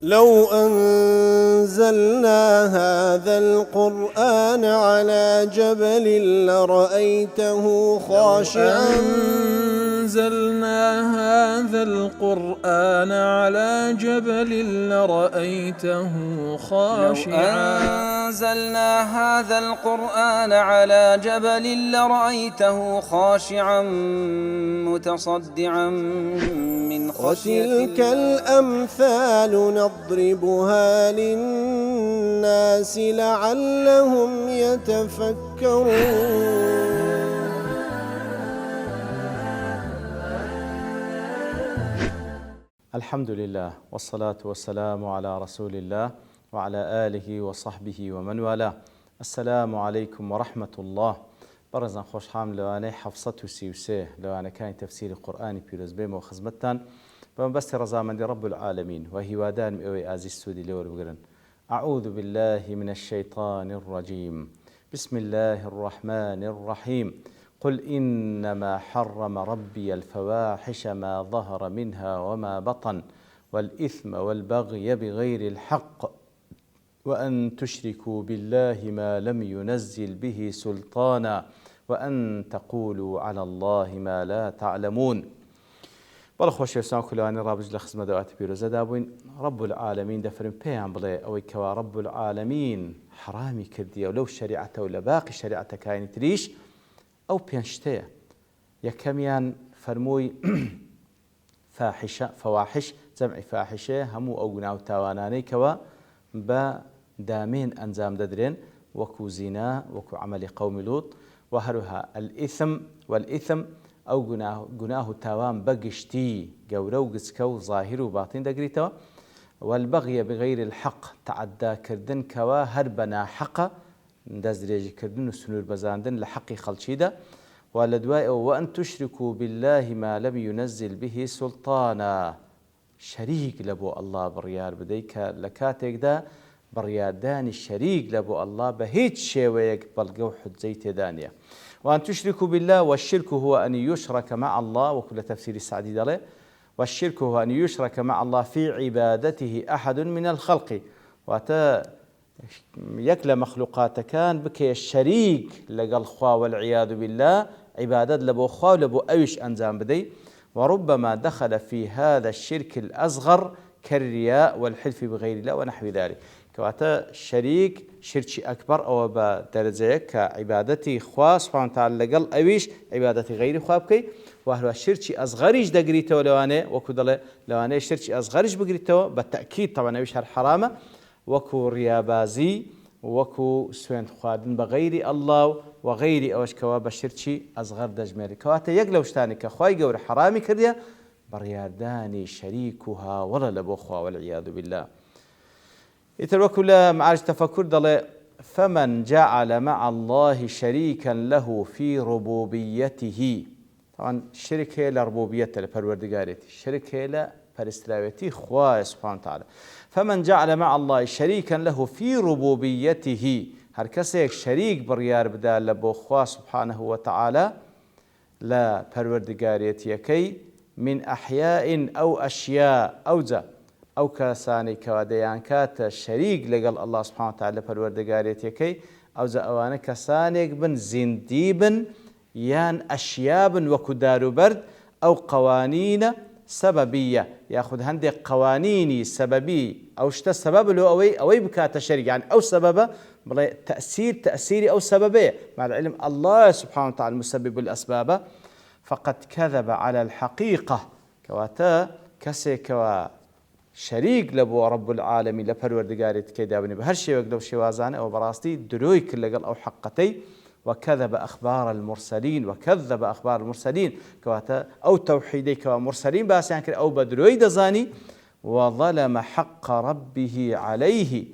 لو أنزلنا هذا القرآن على جبل لرأيته خاشعا أنزلنا هذا القرآن على جبل لرأيته خاشعا أنزلنا هذا القرآن على جبل لرأيته خاشعا متصدعا من خشية وتلك الأمثال نضربها للناس لعلهم يتفكرون. الحمد لله والصلاة والسلام على رسول الله وعلى آله وصحبه ومن والاه. السلام عليكم ورحمة الله. برزان خوش حام لواني حفصة سيوسيه لوانا كان تفسير القرآن بيروز بيم وخزمتان بس رزامن رب العالمين وهي وادان اوي ازي السودي لور بقرن. أعوذ بالله من الشيطان الرجيم. بسم الله الرحمن الرحيم. قل إنما حرم ربي الفواحش ما ظهر منها وما بطن والإثم والبغي بغير الحق وأن تشركوا بالله ما لم ينزل به سلطانا وأن تقولوا على الله ما لا تعلمون. بەڵە خۆشەویستان کولەوانی ڕابردوو لە خزمەت دەواتی پیرۆزەدا بووین. رب العالمین دەفرن پێیان بڵێ ئەوەی کەوا رب العالمین حرامی کردیە و لەو شەریعەتە و لە باقی شەریعەتەکانی تریش ئەو پێنج شتەیە. یەکەمیان فەرمووی فەواحش جەمعی فاحشەیە هەموو ئەو گوناه و تاوانانەی کەوا بە دامێن ئەنجام دەدرێن وەکو زینا وەکو عەمەلی قەومی لووط و هەروەها الئیثم والئیثم ئەو گوناه و تاوان بەگشتی گەورە و گچکە و ظاهیر و باتین دەگریتەوە. والبغي بغير الحق تعداکردن کەوا هەر بە ناحەقە دەستدرێژیکردن و سنوور بەزاندن لە حەقی خەڵکیدا. و لە دوای ئەوە وأن تشركوا بالله ما لم ينزل به سلطانا شەریک لە بۆ ئەڵڵا بڕیار بدەیت کە لە کاتێکدا بڕیاردانی شەریک لە بۆ ئەڵڵا بە هیچ شێوەیەک بەڵگە و حجەی تێدا نییە. وأن تشركوا بالله والشرك هو أن يشرك مع الله وكل تفسير سعدي دله. والشرك هو أن يشرك مع الله في عبادته أحد من الخلق واتا يكل مخلوقات كان بكي الشريك لقى الخوا والعياذ بالله عبادات لبو خوا لبو أيش أنزام بدي. وربما دخل في هذا الشرك الأصغر كالرياء والحلف بغير الله ونحو ذلك. كواتا شريك شركي أكبر أو بدرجة كعبادتي خوا سبحانه وتعالى لقل أويش عبادتي غير خوا بكي. وهو شركي أصغريش دقريته لوانه وكذا لوانه شركي أصغريش بقريته بالتأكيد طبعا أويش هالحرامة وكو ريابازي وكو سوين خوادن بغير الله وغير أوش كوا بشركي أصغر دجمالي كواتا يقلوشتاني كخواي قور حرامي كرديا بريارداني شريكها ولا لبوخوا والعياذ بالله. يتركوا لا معارج تفكر ضل. فمن جعل مع الله شريكا له في ربوبيته طبعا شركه لربوبيته لپروردگاريتي شركه لپرستراويتي خوا سبحانه وتعالى. فمن جعل مع الله شريكا له في ربوبيته هر کسیک شریک بڕیار بدا لە بۆ خوا سبحانه وتعالى لا پروردگاريتي من أحياء أو أشياء أوجا أو كاساني كواديان كات شريك لقال الله سبحانه وتعالى پروردگاريتي أوجا أوانا كاسانيك بن زنديبن يان أشيابن وكدار برد أو قوانين سببية ياخذ هندي قوانيني سببي أو شتا سبب له أوي بكات شريك يعني أو سببه تأثيري أو سببية مع العلم الله سبحانه وتعالى المسبب الأسباب. فقد كذب على الحقيقة كواتا كسي كوا شريك لبو رب العالمين لپروردگاريت كيدابني بهر شيء وقلو شوازانه أو براستي دروي كل لقل أو حقتي. وكذب أخبار المرسلين كواتا أو توحيدي كوا مرسلين باسيان كر أو بدروي دزاني. وظلم حق ربه عليه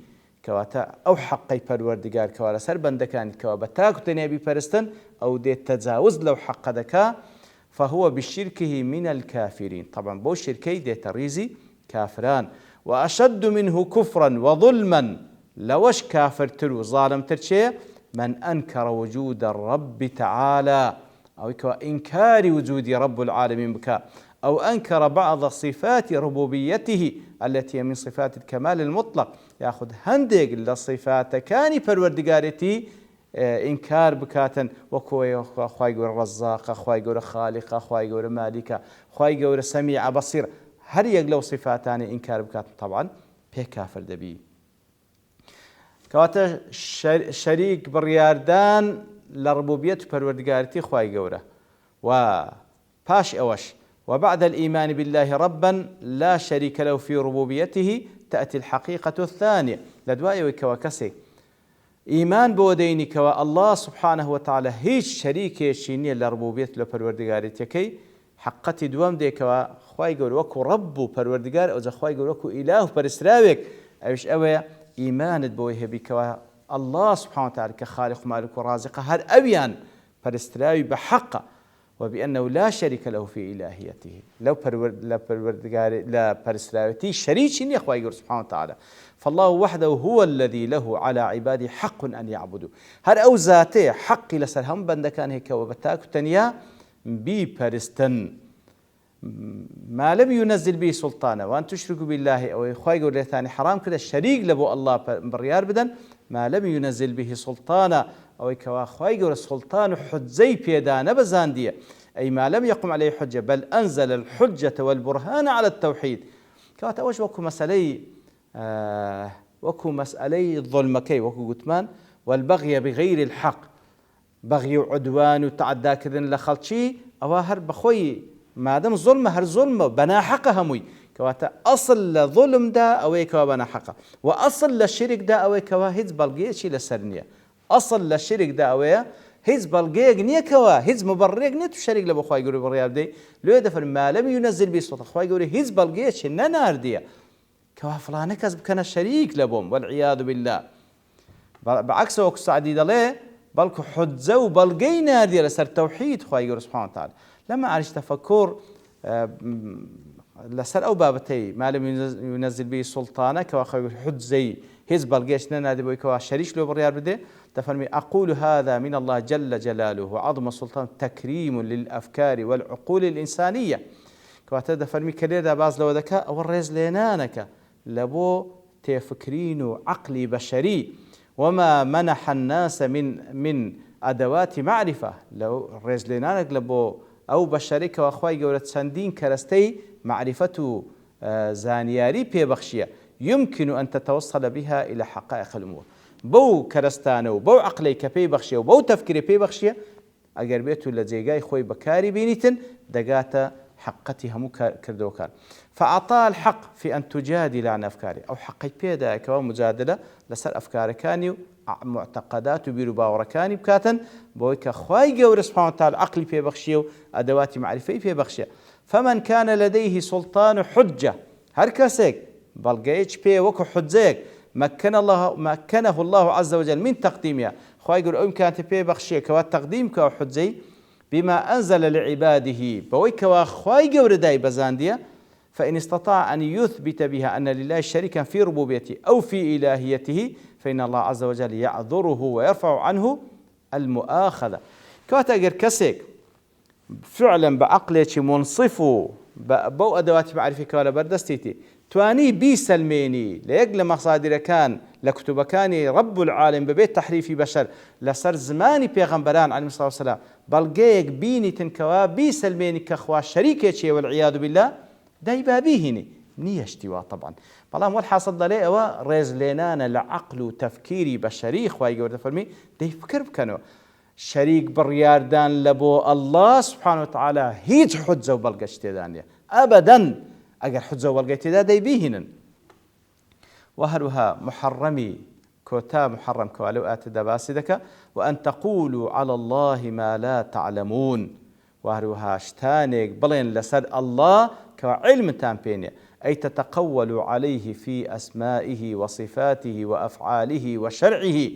كواتا أو حقي پروردگار كوالا سر بندكان كوا بتاكو تنبي پرستن أو دي تجاوز لو حق دكا فهو بشركه من الكافرين. طبعا بو شركي دي تريزي كافران. وأشد منه كفرا وظلما لوش كافر ترو ظالم ترشي من أنكر وجود الرب تعالى أو إنكار وجود رب العالمين بك أو أنكر بعض صفات ربوبيته التي هي من صفات الكمال المطلق ياخذ هندق للصفات كاني پروردگاريتي إنكار بكاتن وكو خواي قور الرزاق خواي قور خالق خواي قور مالك خواي قور سميع بصير هر يقلو صفاتاني إنكار بكاتن طبعا بي كافر دبي كواتا شريك برياردان لربوبية پروردگاريتي خواي قوره وباش أوش وبعد الإيمان بالله ربا لا شريك له في ربوبيته تأتي الحقيقة الثانية لدوائي وكوكسي إيمان بوديني كوا الله سبحانه وتعالى هيج شريك شيني لربوبية لپروردگاريتي حقتي دوام دي كوا خواي قول وكو رب پروردگار أو خواي قول وكو إله پرسراوك أيش أوي إيمانت بويه بكوا الله سبحانه وتعالى كخالق مالك ورازق هر أبيان پرسراوي بحق وبأنه لا شريك له في إلهيته لو لا پرسراويتي شريك شيني خواي قول سبحانه وتعالى فالله وحده هو الذي له على عباده حق أن يعبدوا هر أو ذاته حق لسرهم بندكان هيك وبتاك تنيا ببرستن ما لم ينزل به سلطانه وأن تشركوا بالله أو إخوائي قول ثاني حرام كده الشريك لبو الله بريار بدن ما لم ينزل به سلطانه أو إخوائي قول السلطان حجزي بيدانه بزاندية أي ما لم يقم عليه حجة بل أنزل الحجة والبرهان على التوحيد كوات أوش وكو مسألي وكو مسألي الظلمكي وكو قتمان والبغي بغير الحق بغي وعدوان وتعدى كذن لخلشي أو هر بخوي ما دام ظلم هر ظلم بنا حقه هموي كواتا أصل ظلم دا أو كوا بنا حقه وأصل للشرك دا أو كوا هز بلغيه شي لسرنيه أصل للشرك دا أو هز بلغيه نيه كوا هز مبرر نيه تشرك لبو خواي يقولوا بريال دي لو دفر ما لم ينزل به سلطان خواي يقولوا هز بلغيه شي نار دي كوا فلان كذب كان شريك لبوم والعياذ بالله بعكس وقت سعدي دله بلكو حجه وبلغي نار دي لسر توحيد خواي يقولوا سبحانه وتعالى لما عرش تفكر لسر أو بابتي ما لم ينزل به سلطانه كوا حجزي هز بلغيش نادي بو كوا شريك لو بريار بده تفرمي أقول هذا من الله جل جلاله وعظم السلطان تكريم للأفكار والعقول الإنسانية كوا تفرمي كليدا باز لو ذكا أو الرز لينانك لبو تفكرين عقلي بشري وما منح الناس من أدوات معرفة لو الرز لينانك لبو أو بشريك وأخوي جولة سندين كرستي معرفة زانياري بيبخشية يمكن أن تتوصل بها إلى حقائق الأمور بو كرستانو بو عقليك بيبخشية وبو تفكيري بيبخشية أجر بيتو لجيجاي خوي بكاري بينيتن دقاتا حقتي همو كردوكان فأعطاه الحق في أن تجادل عن أفكاري أو حقي بيدا كوا مجادلة لسر أفكاري كاني معتقدات وبيربا وركاني بكاتن بويك خواي جور سبحانه وتعالى عقلي في بخشيه أدوات معرفي في بخشيه فمن كان لديه سلطان حجة هركسك بلغيتش بي وكو حجيك مكنه الله عز وجل من تقديمها خواي جور كانت بي بخشيه كوا تقديم كوا حجي بما أنزل لعباده بويك وخواي جور داي بزاندية فإن استطاع أن يثبت بها أن لله شريكا في ربوبيته أو في إلهيته فإن الله عز وجل يعذره ويرفع عنه المؤاخذة كواتا غير كسيك فعلا بعقلك منصفه بو أدوات معرفة كوالا بردستيتي تواني بي سلميني ليقل مصادر كان لكتب كان رب العالم ببيت تحريف بشر لسر زماني بيغمبران عليه الصلاة والسلام بلقيك بيني تنكوا بي سلميني كخوا شريكي والعياذ بالله دايبا بيهني نيشتوا طبعا بلام والحاصل ضلي أو ريز لينانا لعقل وتفكيري بشري خواي قول تفرمي دي فكر بكنو شريك برياردان لبو الله سبحانه وتعالى هيج حجة وبلغشتي دانيا أبدا أجر حجة وبلغشتي دا دي بيهنن وهلها محرمي كوتا محرم كوالو آتدا باسدك وأن تقولوا على الله ما لا تعلمون وهلها شتانيك بلين لسد الله كعلم تامبينيا أي تتقول عليه في أسمائه وصفاته وأفعاله وشرعه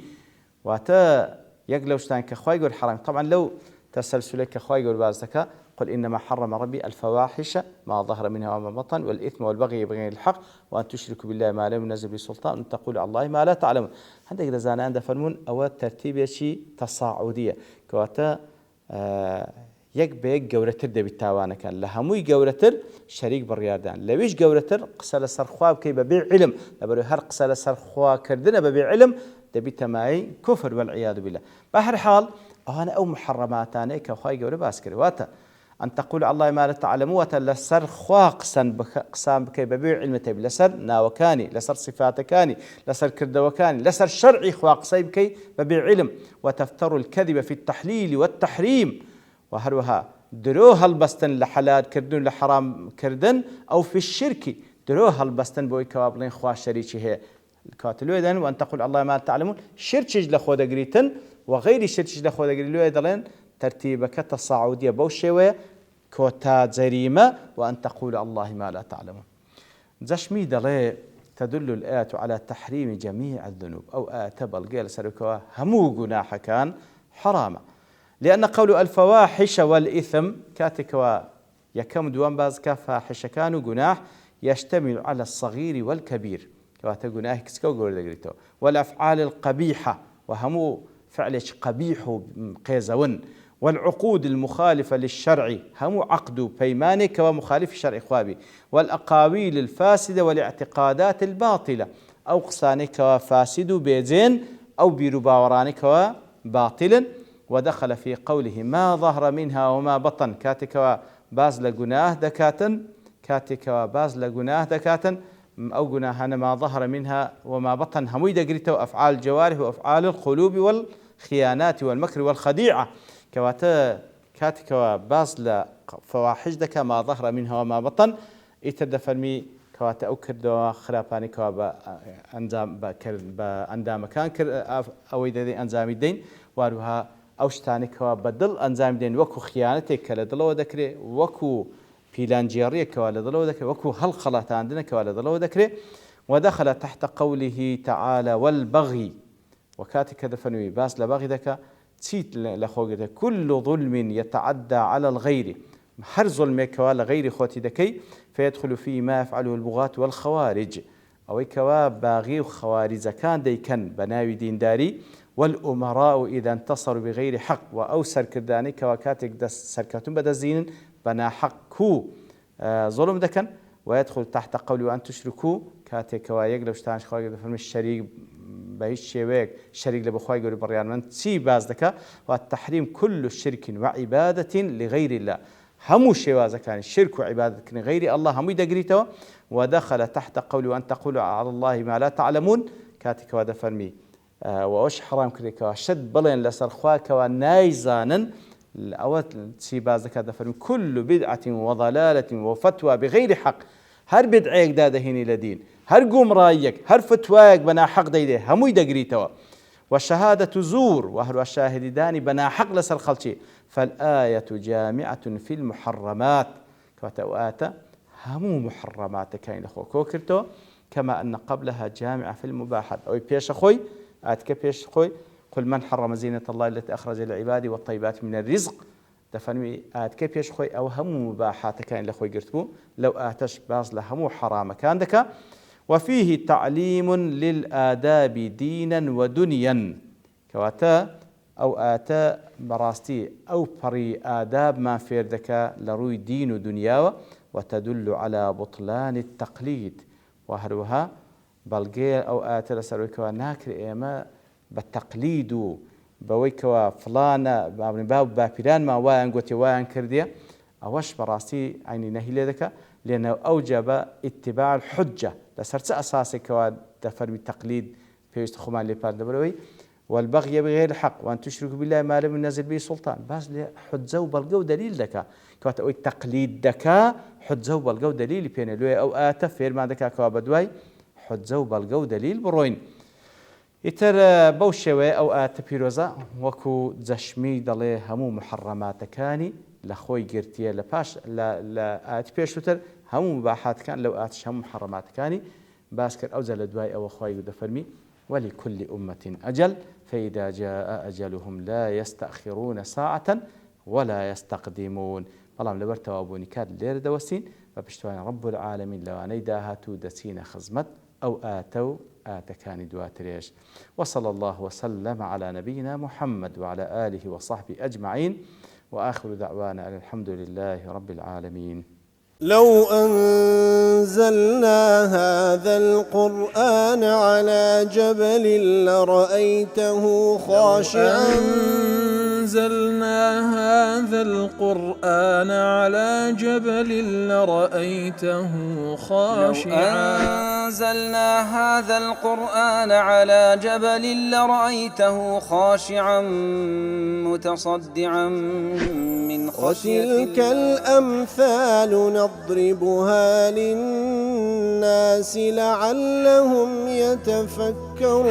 واتا يقلوشتان كخواي يقول حرام طبعا لو تسلسلك كخواي يقول بازك قل إنما حرم ربي الفواحش ما ظهر منها وما بطن والإثم والبغي بغير الحق وأن تشركوا بالله ما لم ينزل به سلطان وأن تقولوا على الله ما لا تعلمون عندك رزانا عند فرمون أو ترتيب شيء تصاعدية كواتا یەک بە یەک گەورەتر دەبێت تاوانەکان لە هەمووی گەورەتر شەریک بڕیاردان لەویش گەورەتر قسە لەسەر خوا بکەی بەبێ علم لەبەرەوەی هەر قسە لەسەر خواکردنە بەبێ علم دەبێت تەمایی کوفر والعیاذ بالله. بە هەر حاڵ ئەوانە ئەو محەڕەماتانەیە کە خوای گەورە باس کردواتە أن تقول الله ما لا تعلمون لسر خوا قسام بكي ببيع علم تبي لسر ناوكاني لسر صفاتكاني لسر كردوكاني لسر شرعي خوا قساي بكي ببيع علم وتفتروا الكذب في التحليل والتحريم وهروها دروها البستن لحلال كردن لحرام كردن أو في الشرك دروها البستن بوي كوابلين خوا شريكي هي الكاتلو إذن وأن تقول الله ما لا تعلمون شركج لخودا قريتن وغير شركج لخودا قريلو إذن ترتيبك تصاعدية بوشوية كوتا جريمة وأن تقول الله ما لا تعلمون. زشمي دلي تدل الآية على تحريم جميع الذنوب أو آية بلقيل سركوا همو جناح كان حراما لأن قول الفواحش والإثم كاتكوا يكم دوان باز كفاحش كانوا جناح يشتمل على الصغير والكبير كواتا جناح كسكو قول والأفعال القبيحة وهمو فعلش قبيح قيزون والعقود المخالفة للشرع هم عقد بيمانك ومخالف الشرع خوابي والأقاويل الفاسدة والاعتقادات الباطلة أو قصانك وفاسد بيزين أو برباورانك وباطلا ودخل في قوله ما ظهر منها وما بطن كاتك وباز لقناه دكاتا كاتك وباز لقناه دكاتا أو جناهنا ما ظهر منها وما بطن هموي دقريته أفعال الجوارح وأفعال القلوب والخيانات والمكر والخديعة كواتا كاتكوا باز لفواحش دكا ما ظهر منها وما بطن يتدفرمي كواتا أو كردوا خراباني كوا بأندام كان أو إذا أنزام الدين واروها أوشتاني كوا بدل أنزام الدين وكو خيانتك كالدلو ذكري وكو بيلانجيرية كوالدلو ذكري وكو هالخلات عندنا كوالدلو ذكري ودخل تحت قوله تعالى والبغي وكاتك دفنوي باز لبغي ذكا تسيت لخوجته كل ظلم يتعدى على الغير هر ظلم كوا لغير خوتي دكي فيدخل فيه ما يفعله البغاة والخوارج أو كوا باغي وخوارج كان ديكن بناوي دين داري والأمراء إذا انتصروا بغير حق وأوسر كرداني كوا كاتك دس سركتون بدا زين بنا حق كو ظلم دكن ويدخل تحت قولي وأن تشركوا كاتك كوا يقلب شتانش خواجه فهم الشريك بهيش شيوك شريك لبخواي قولي بريان من تسي باز دكا والتحريم كل شرك وعبادة لغير الله همو شيوازا كان الشرك وعبادة لغير الله همو يدقريتوا ودخل تحت قولي وأن تقولوا على الله ما لا تعلمون كاتك ودا فرمي وأوش حرام كريكا شد بلين لسر خواك ونايزانا الأوات تسي باز دكا فرمي كل بدعة وضلالة وفتوى بغير حق هر بدعيك داده هني لدين هر قوم رايك هر فتواك بنا حق ديده همو يدقريتوا والشهادة زور وهر الشاهد داني بنا حق لسر خلشي فالآية جامعة في المحرمات كواتاواتا همو محرمات كاين أخو كوكرتو كما أن قبلها جامعة في المباحات أو بيش أخوي آتك بيش أخوي قل من حرم زينة الله التي أخرج للعباد والطيبات من الرزق دفنوي آتك بيش أخوي أو همو مباحات كاين لأخوي قرتبو لو آتش باز لهمو حرام كان دكا وفيه تعليم للآداب دينا ودنيا كواتا أو آتا براستي أو بري آداب ما فيردك لروي دين ودنيا وتدل على بطلان التقليد وهروها بلغير أو آتا لسرويكوا ناكر إيما بالتقليد بويكوا فلانا باب بابيران ما وان قوتي وان كرديا أوش براستي عيني نهي لذكا لأنه أوجب اتباع الحجة لسرت أساسي كوا دفر بالتقليد في استخدام لباردبروي والبغي بغير الحق وأن تشركوا بالله ما لم ينزل به سلطان بس حجة وبلغوا دليل دكا كوا تقول تقليد دكا حجة وبلغوا دليل بين لوي أو آتفير ما دكا كوا بدوي حجة وبلغوا دليل بروين يتر بوشوي أو آتبيروزا وكو زشمي دلي همو محرمات كاني لخوي قرتيه لباش لا آتبيشوتر همو مباحات كان لو آتش همو محرمات كاني باسكر أو زل دواي أو أخوي دفرمي ولكل أمة أجل فإذا جاء أجلهم لا يستأخرون ساعة ولا يستقدمون والله لبرت وابوني كاد لير دوسين فبشتوان رب العالمين لو أنيداها تودسين خزمت أو آتوا آتكان دواتريش وصلى الله وسلم على نبينا محمد وعلى آله وصحبه أجمعين وآخر دعوانا الحمد لله رب العالمين. لو أنزلنا هذا القرآن على جبل لرأيته خاشعا أنزلنا هذا القرآن على جبل لرأيته خاشعا أنزلنا هذا القرآن على جبل لرأيته خاشعا متصدعا من خشية الله. وتلك الأمثال نضربها للناس لعلهم يتفكرون.